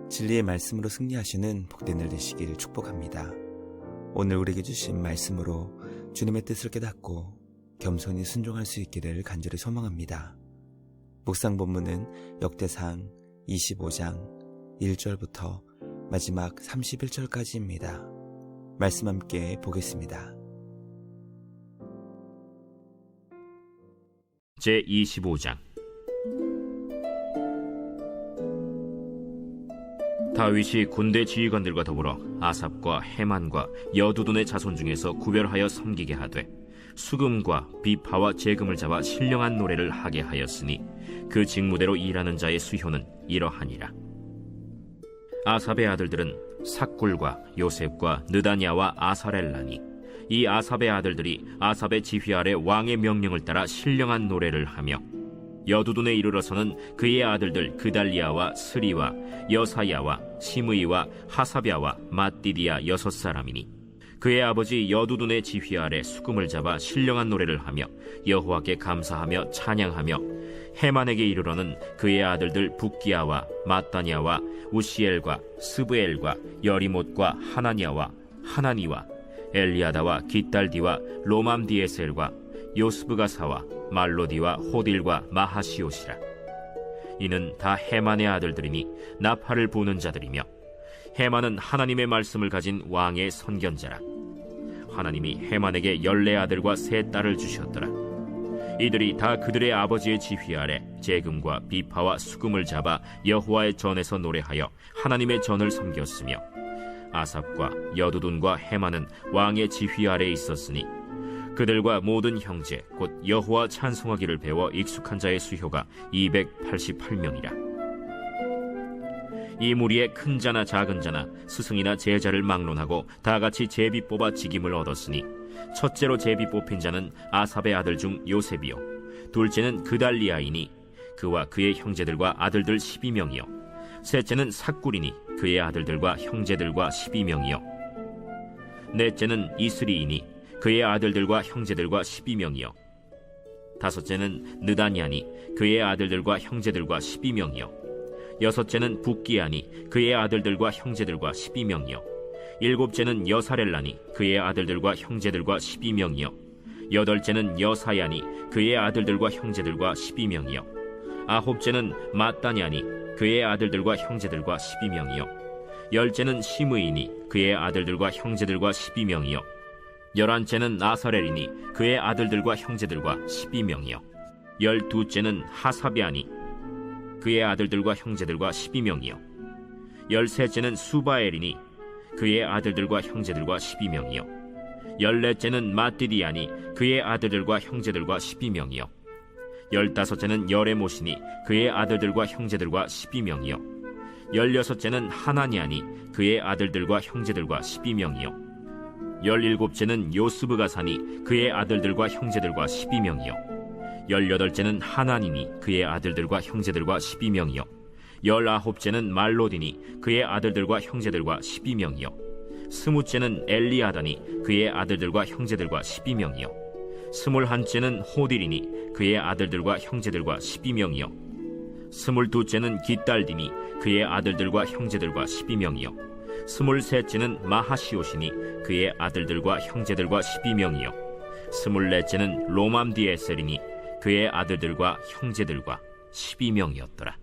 진리의 말씀으로 승리하시는 복된 날 되시길 축복합니다. 오늘 우리에게 주신 말씀으로 주님의 뜻을 깨닫고 겸손히 순종할 수 있기를 간절히 소망합니다. 묵상 본문은 역대상 25장 1절부터 마지막 31절까지입니다. 말씀 함께 보겠습니다. 제25장. 다윗이 군대 지휘관들과 더불어 아삽과 헤만과 여두둔의 자손 중에서 구별하여 섬기게 하되 수금과 비파와 재금을 잡아 신령한 노래를 하게 하였으니 그 직무대로 일하는 자의 수효는 이러하니라. 아삽의 아들들은 삭굴과 요셉과 느다냐와 아사렐라니, 이 아삽의 아들들이 아삽의 지휘 아래 왕의 명령을 따라 신령한 노래를 하며 여두둔에 이르러서는 그의 아들들 그달리아와 스리와 여사야와 시므이와 하사랴와 맏디디아 6사람이니 그의 아버지 여두둔의 지휘 아래 수금을 잡아 신령한 노래를 하며 여호와께 감사하며 찬양하며 헤만에게 이르러는 그의 아들들 붓기야와 마따냐와 우시엘과 스브엘과 여리못과 하나냐와 하나니와 엘리아다와 깃달디와 로맘디에셀과 요스브가사와 말로디와 호딜과 마하시옷이라. 이는 다 헤만의 아들들이니 나팔을 부는 자들이며 헤만은 하나님의 말씀을 가진 왕의 선견자라. 하나님이 헤만에게 14아들과 3딸을 주셨더라. 이들이 다 그들의 아버지의 지휘 아래 재금과 비파와 수금을 잡아 여호와의 전에서 노래하여 하나님의 전을 섬겼으며 아삽과 여두둔과 헤만은 왕의 지휘 아래에 있었으니 그들과 모든 형제 곧 여호와 찬송하기를 배워 익숙한 자의 수효가 288명이라. 이 무리에 큰 자나 작은 자나 스승이나 제자를 막론하고 다같이 제비 뽑아 직임을 얻었으니 첫째로 제비 뽑힌 자는 아삽의 아들 중 요셉이요 둘째는 그달리아이니 그와 그의 형제들과 아들들 12명이요 셋째는 삭굴이니 그의 아들들과 형제들과 12명이요 넷째는 이스리이니 그의 아들들과 형제들과 12명이요 다섯째는 느다냐니 그의 아들들과 형제들과 12명이요 여섯째는 붓기야니 그의 아들들과 형제들과 12명이요 일곱째는 여사렐라니 그의 아들들과 형제들과 12명이요 여덟째는 여사야니 그의 아들들과 형제들과 12명이요 아홉째는 마따냐니 그의 아들들과 형제들과 12명이요 열째는 시므이니 그의 아들들과 형제들과 12명이요 열한째는 아사렐이니 그의 아들들과 형제들과 12명이요 열두째는 하사랴니 그의 아들들과 형제들과 12명이요 열셋째는 수바엘이니 그의 아들들과 형제들과 12명이요 열넷째는 맏디디아니 그의 아들들과 형제들과 12명이요 열다섯째는 여레못이니 그의 아들들과 형제들과 12명이요 열여섯째는 하나냐니 그의 아들들과 형제들과 12명이요 열일곱째는 요스브가사니 그의 아들들과 형제들과 12명이요 열여덟째는 하나니니 그의 아들들과 형제들과 12명이요 열아홉째는 말로디니 그의 아들들과 형제들과 12명이요 스무째는 엘리아다니 그의 아들들과 형제들과 12명이요 스물한째는 호딜이니 그의 아들들과 형제들과 12명이요 스물두째는 깃달디니 그의 아들들과 형제들과 12명이요 스물셋째는 마하시옷이니 그의 아들들과 형제들과 12명이요 스물넷째는 로맘디에셀이니 그의 아들들과 형제들과 12명이었더라.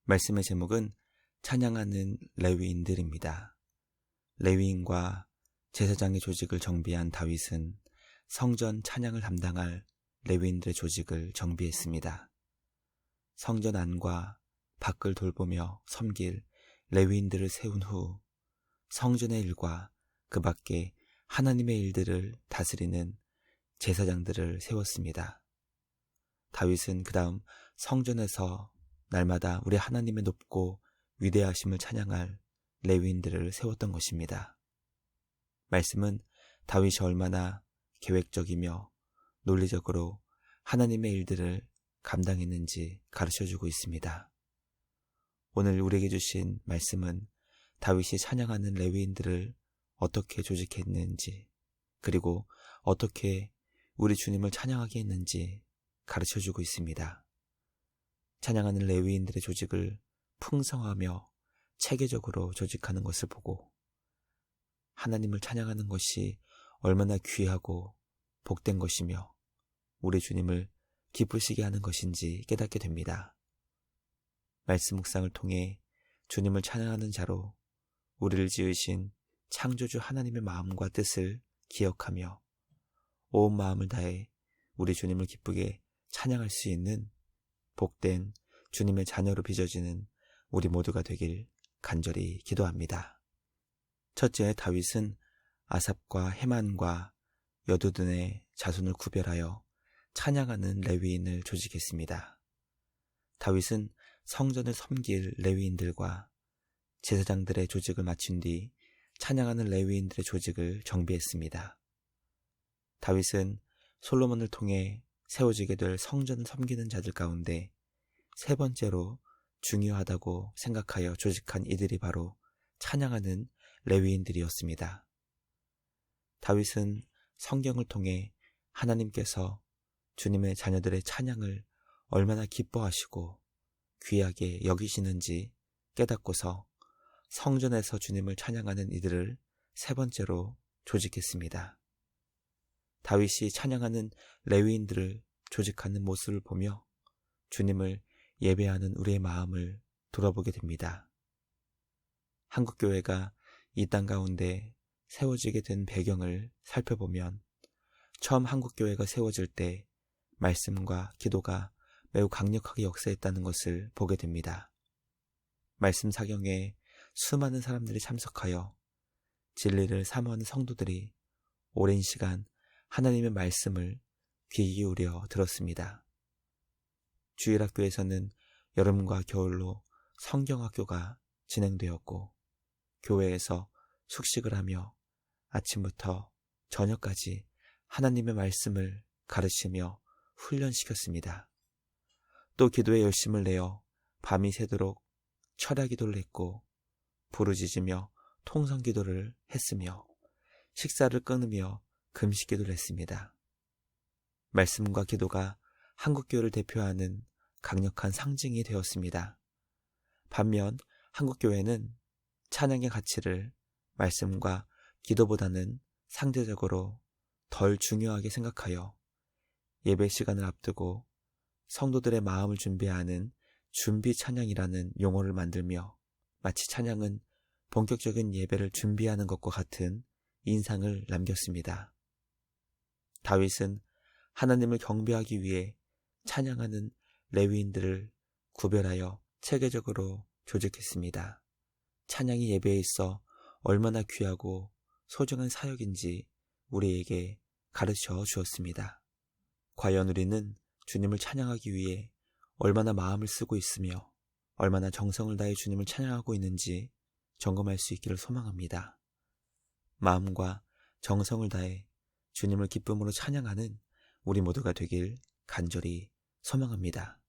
말씀의 제목은 찬양하는 레위인들입니다. 레위인과 제사장의 조직을 정비한 다윗은 성전 찬양을 담당할 레위인들의 조직을 정비했습니다. 성전 안과 밖을 돌보며 섬길 레위인들을 세운 후 성전의 일과 그 밖에 하나님의 일들을 다스리는 제사장들을 세웠습니다. 다윗은 그 다음 성전에서 날마다 우리 하나님의 높고 위대하심을 찬양할 레위인들을 세웠던 것입니다. 말씀은 다윗이 얼마나 계획적이며 논리적으로 하나님의 일들을 감당했는지 가르쳐주고 있습니다. 오늘 우리에게 주신 말씀은 다윗이 찬양하는 레위인들을 어떻게 조직했는지, 그리고 어떻게 우리 주님을 찬양하게 했는지 가르쳐주고 있습니다. 찬양하는 레위인들의 조직을 풍성하며 체계적으로 조직하는 것을 보고 하나님을 찬양하는 것이 얼마나 귀하고 복된 것이며 우리 주님을 기쁘시게 하는 것인지 깨닫게 됩니다. 말씀 묵상을 통해 주님을 찬양하는 자로 우리를 지으신 창조주 하나님의 마음과 뜻을 기억하며 온 마음을 다해 우리 주님을 기쁘게 찬양할 수 있는 복된 주님의 자녀로 빚어지는 우리 모두가 되길 간절히 기도합니다. 첫째, 다윗은 아삽과 헤만과 여두둔의 자손을 구별하여 찬양하는 레위인을 조직했습니다. 다윗은 성전을 섬길 레위인들과 제사장들의 조직을 마친 뒤 찬양하는 레위인들의 조직을 정비했습니다. 다윗은 솔로몬을 통해 세워지게 될 성전을 섬기는 자들 가운데 세 번째로 중요하다고 생각하여 조직한 이들이 바로 찬양하는 레위인들이었습니다. 다윗은 성경을 통해 하나님께서 주님의 자녀들의 찬양을 얼마나 기뻐하시고 귀하게 여기시는지 깨닫고서 성전에서 주님을 찬양하는 이들을 세 번째로 조직했습니다. 다윗이 찬양하는 레위인들을 조직하는 모습을 보며 주님을 예배하는 우리의 마음을 돌아보게 됩니다. 한국교회가 이 땅 가운데 세워지게 된 배경을 살펴보면 처음 한국교회가 세워질 때 말씀과 기도가 매우 강력하게 역사했다는 것을 보게 됩니다. 말씀 사경에 수많은 사람들이 참석하여 진리를 사모하는 성도들이 오랜 시간 하나님의 말씀을 귀 기울여 들었습니다. 주일학교에서는 여름과 겨울로 성경학교가 진행되었고 교회에서 숙식을 하며 아침부터 저녁까지 하나님의 말씀을 가르치며 훈련시켰습니다. 또 기도에 열심을 내어 밤이 새도록 철야 기도를 했고 부르짖으며 통성 기도를 했으며 식사를 끊으며 금식 기도를 했습니다. 말씀과 기도가 한국교회를 대표하는 강력한 상징이 되었습니다. 반면 한국교회는 찬양의 가치를 말씀과 기도보다는 상대적으로 덜 중요하게 생각하여 예배 시간을 앞두고 성도들의 마음을 준비하는 준비 찬양이라는 용어를 만들며 마치 찬양은 본격적인 예배를 준비하는 것과 같은 인상을 남겼습니다. 다윗은 하나님을 경배하기 위해 찬양하는 레위인들을 구별하여 체계적으로 조직했습니다. 찬양이 예배에 있어 얼마나 귀하고 소중한 사역인지 우리에게 가르쳐 주었습니다. 과연 우리는 주님을 찬양하기 위해 얼마나 마음을 쓰고 있으며 얼마나 정성을 다해 주님을 찬양하고 있는지 점검할 수 있기를 소망합니다. 마음과 정성을 다해 주님을 기쁨으로 찬양하는 우리 모두가 되길 간절히 소망합니다.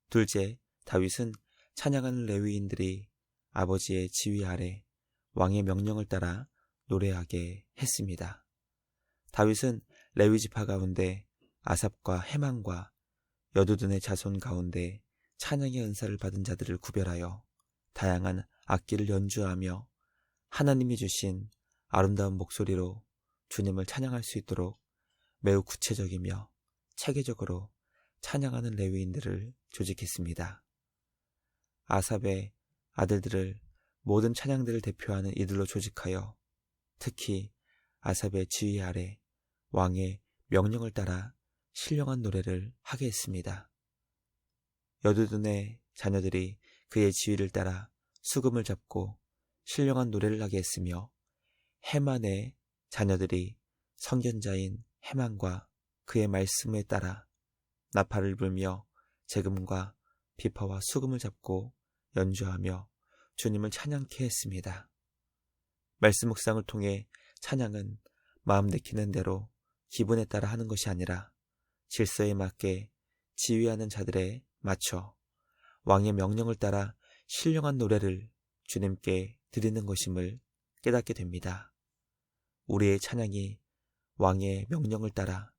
둘째, 다윗은 찬양하는 레위인들이 아버지의 지휘 아래 왕의 명령을 따라 노래하게 했습니다. 다윗은 레위 지파 가운데 아삽과 헤만과 여두둔의 자손 가운데 찬양의 은사를 받은 자들을 구별하여 다양한 악기를 연주하며 하나님이 주신 아름다운 목소리로 주님을 찬양할 수 있도록 매우 구체적이며 체계적으로 찬양하는 레위인들을 조직했습니다. 아삽의 아들들을 모든 찬양들을 대표하는 이들로 조직하여 특히 아삽의 지휘 아래 왕의 명령을 따라 신령한 노래를 하게 했습니다. 여두둔의 자녀들이 그의 지휘를 따라 수금을 잡고 신령한 노래를 하게 했으며 헤만의 자녀들이 선견자인 헤만과 그의 말씀에 따라 나팔을 불며 재금과 비파와 수금을 잡고 연주하며 주님을 찬양케 했습니다. 말씀 묵상을 통해 찬양은 마음 내키는 대로 기분에 따라 하는 것이 아니라 질서에 맞게 지휘하는 자들에 맞춰 왕의 명령을 따라 신령한 노래를 주님께 드리는 것임을 깨닫게 됩니다. 우리의 찬양이 왕의 명령을 따라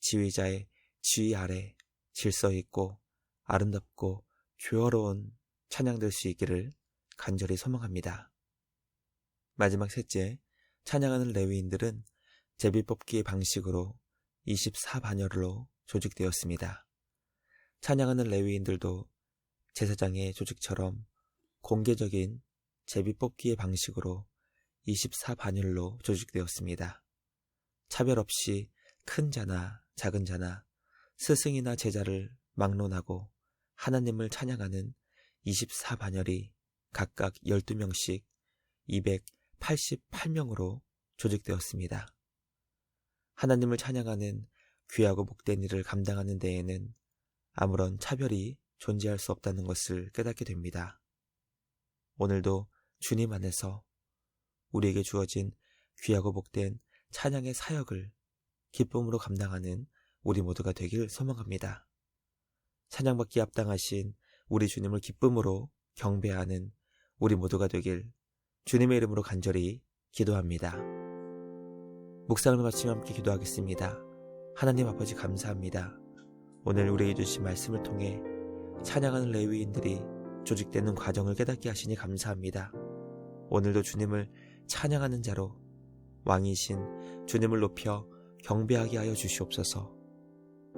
지휘자의 지휘 아래 질서 있고 아름답고 교화로운 찬양 될 수 있기를 간절히 소망합니다. 마지막 셋째, 찬양하는 레위인들은 제비뽑기의 방식으로 24반열로 조직되었습니다. 찬양하는 레위인들도 제사장의 조직처럼 공개적인 제비뽑기의 방식으로 24반열로 조직되었습니다. 차별 없이 큰 자나 작은 자나 스승이나 제자를 막론하고 하나님을 찬양하는 24반열이 각각 12명씩 288명으로 조직되었습니다. 하나님을 찬양하는 귀하고 복된 일을 감당하는 데에는 아무런 차별이 존재할 수 없다는 것을 깨닫게 됩니다. 오늘도 주님 안에서 우리에게 주어진 귀하고 복된 찬양의 사역을 기쁨으로 감당하는 우리 모두가 되길 소망합니다. 찬양받기에 합당하신 우리 주님을 기쁨으로 경배하는 우리 모두가 되길 주님의 이름으로 간절히 기도합니다. 묵상을 마치며 함께 기도하겠습니다. 하나님 아버지 감사합니다. 오늘 우리에게 주신 말씀을 통해 찬양하는 레위인들이 조직되는 과정을 깨닫게 하시니 감사합니다. 오늘도 주님을 찬양하는 자로 왕이신 주님을 높여 경배하게 하여 주시옵소서.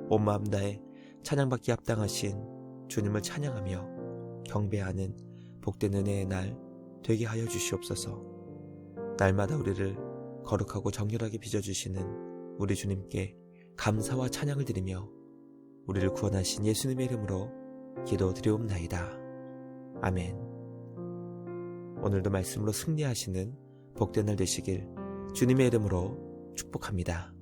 온 마음 다해 찬양받기에 합당하신 주님을 찬양하며 경배하는 복된 은혜의 날 되게 하여 주시옵소서. 날마다 우리를 거룩하고 정결하게 빚어주시는 우리 주님께 감사와 찬양을 드리며 우리를 구원하신 예수님의 이름으로 기도드리옵나이다. 아멘. 오늘도 말씀으로 승리하시는 복된 날 되시길 주님의 이름으로 축복합니다.